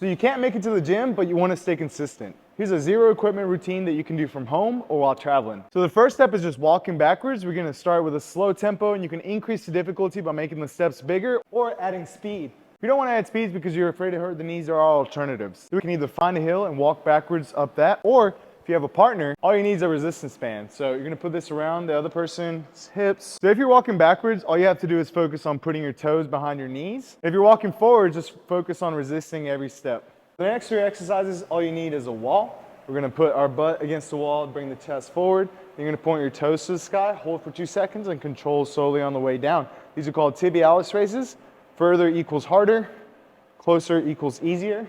So you can't make it to the gym, but you want to stay consistent. Here's a zero equipment routine that you can do from home or while traveling. So the first step is just walking backwards. We're gonna start with a slow tempo, and you can increase the difficulty by making the steps bigger or adding speed. If you don't want to add speed because you're afraid to hurt the knees, there are alternatives. You can either find a hill and walk backwards up that, or if you have a partner, all you need is a resistance band. So you're gonna put this around the other person's hips. So if you're walking backwards, all you have to do is focus on putting your toes behind your knees. If you're walking forward, just focus on resisting every step. The next three exercises, all you need is a wall. We're gonna put our butt against the wall, bring the chest forward. You're gonna point your toes to the sky, hold for 2 seconds, and control slowly on the way down. These are called tibialis raises. Further equals harder, closer equals easier.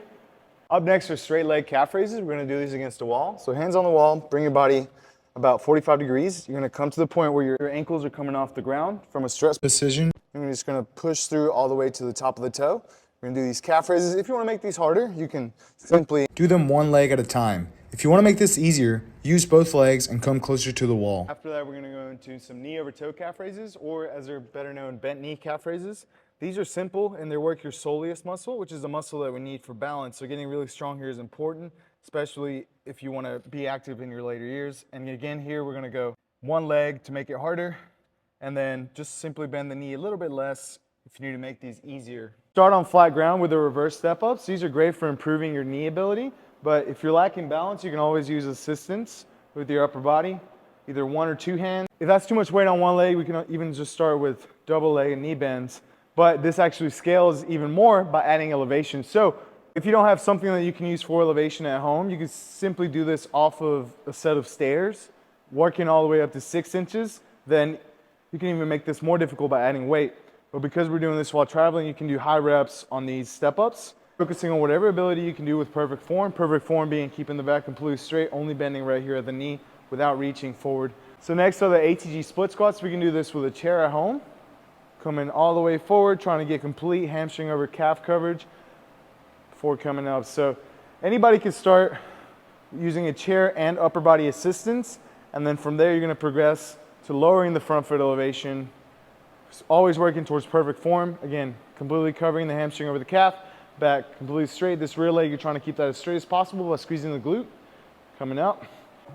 Up next are straight leg calf raises. We're gonna do these against the wall. So hands on the wall, bring your body about 45 degrees. You're gonna come to the point where your ankles are coming off the ground from a stretch position. You're just gonna push through all the way to the top of the toe. We're gonna do these calf raises. If you wanna make these harder, you can simply do them one leg at a time. If you want to make this easier, use both legs and come closer to the wall. After that, we're gonna go into some knee over toe calf raises, or as they're better known, bent knee calf raises. These are simple and they work your soleus muscle, which is the muscle that we need for balance. So getting really strong here is important, especially if you want to be active in your later years. And again, here we're going to go one leg to make it harder, and then just simply bend the knee a little bit less if you need to make these easier. Start on flat ground with the reverse step ups. These are great for improving your knee ability, but if you're lacking balance, you can always use assistance with your upper body, either one or two hands. If that's too much weight on one leg, we can even just start with double leg and knee bends. But this actually scales even more by adding elevation. So if you don't have something that you can use for elevation at home, you can simply do this off of a set of stairs, working all the way up to 6 inches. Then you can even make this more difficult by adding weight. But because we're doing this while traveling, you can do high reps on these step ups, focusing on whatever ability you can do with perfect form being keeping the back completely straight, only bending right here at the knee without reaching forward. So next are the ATG split squats. We can do this with a chair at home. Coming all the way forward, trying to get complete hamstring over calf coverage before coming up. So anybody can start using a chair and upper body assistance, and then from there you're gonna progress to lowering the front foot elevation, always working towards perfect form. Again, completely covering the hamstring over the calf, back completely straight. This rear leg, you're trying to keep that as straight as possible by squeezing the glute, coming out.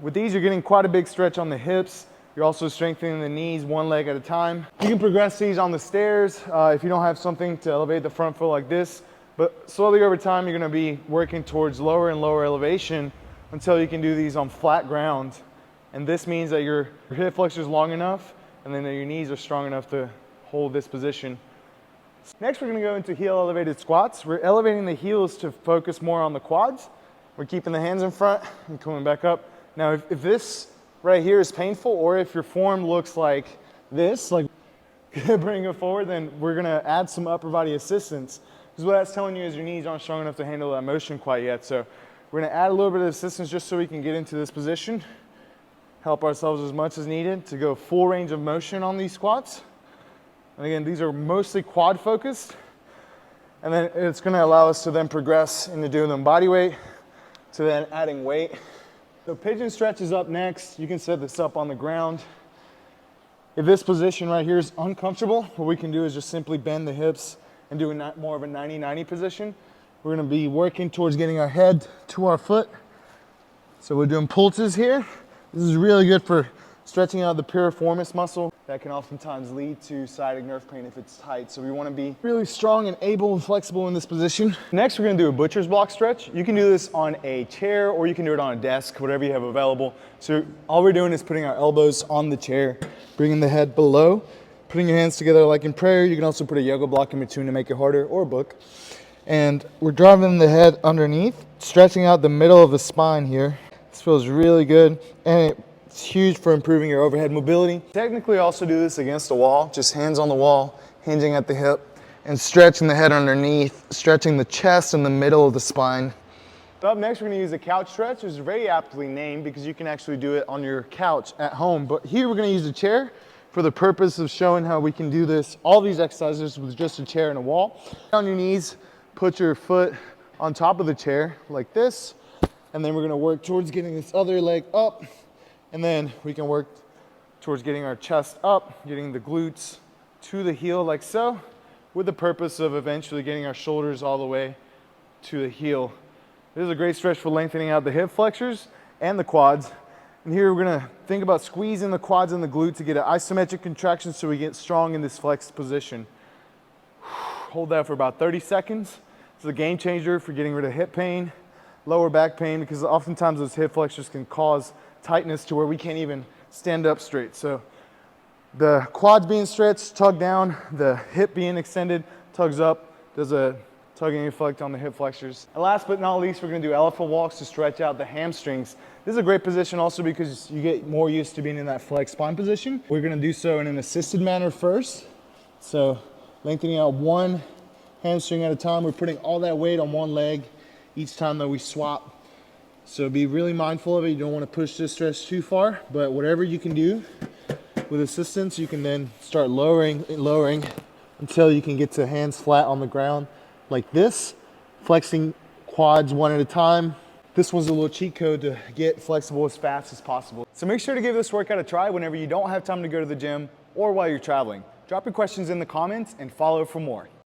With these, you're getting quite a big stretch on the hips. You're also strengthening the knees one leg at a time. You can progress these on the stairs if you don't have something to elevate the front foot like this, but slowly over time, you're gonna be working towards lower and lower elevation until you can do these on flat ground. And this means that your hip flexor is long enough and then that your knees are strong enough to hold this position. Next, we're gonna go into heel elevated squats. We're elevating the heels to focus more on the quads. We're keeping the hands in front and coming back up. Now, if this right here is painful, or if your form looks like this, like bring it forward, then we're gonna add some upper body assistance. Because what that's telling you is your knees aren't strong enough to handle that motion quite yet. So we're gonna add a little bit of assistance just so we can get into this position, help ourselves as much as needed to go full range of motion on these squats. And again, these are mostly quad focused. And then it's gonna allow us to then progress into doing them body weight, to then adding weight. So pigeon stretch is up next. You can set this up on the ground. If this position right here is uncomfortable, what we can do is just simply bend the hips and do more of a 90-90 position. We're gonna be working towards getting our head to our foot. So we're doing pulses here. This is really good for stretching out the piriformis muscle that can oftentimes lead to sciatic nerve pain if it's tight. So we want to be really strong and able and flexible in this position. Next, we're going to do a butcher's block stretch. You can do this on a chair or you can do it on a desk, whatever you have available. So all we're doing is putting our elbows on the chair, bringing the head below, putting your hands together like in prayer. You can also put a yoga block in between to make it harder, or a book. And we're driving the head underneath, stretching out the middle of the spine here. This feels really good, and it's huge for improving your overhead mobility. Technically, also do this against the wall, just hands on the wall, hinging at the hip, and stretching the head underneath, stretching the chest and the middle of the spine. So up next, we're gonna use a couch stretch, which is very aptly named because you can actually do it on your couch at home. But here we're gonna use a chair for the purpose of showing how we can do this, all these exercises with just a chair and a wall. On your knees, put your foot on top of the chair like this, and then we're gonna work towards getting this other leg up, and then we can work towards getting our chest up, getting the glutes to the heel like so, with the purpose of eventually getting our shoulders all the way to the heel. This is a great stretch for lengthening out the hip flexors and the quads. And here we're gonna think about squeezing the quads and the glute to get an isometric contraction so we get strong in this flexed position. Hold that for about 30 seconds. It's a game changer for getting rid of hip pain, lower back pain, because oftentimes those hip flexors can cause tightness to where we can't even stand up straight. So the quads being stretched, tug down, the hip being extended, tugs up, does a tugging effect on the hip flexors. And last but not least, we're gonna do elephant walks to stretch out the hamstrings. This is a great position also because you get more used to being in that flex spine position. We're gonna do so in an assisted manner first. So lengthening out one hamstring at a time. We're putting all that weight on one leg each time that we swap. So be really mindful of it. You don't wanna push this stretch too far, but whatever you can do with assistance, you can then start lowering until you can get to hands flat on the ground like this, flexing quads one at a time. This one's a little cheat code to get flexible as fast as possible. So make sure to give this workout a try whenever you don't have time to go to the gym or while you're traveling. Drop your questions in the comments and follow for more.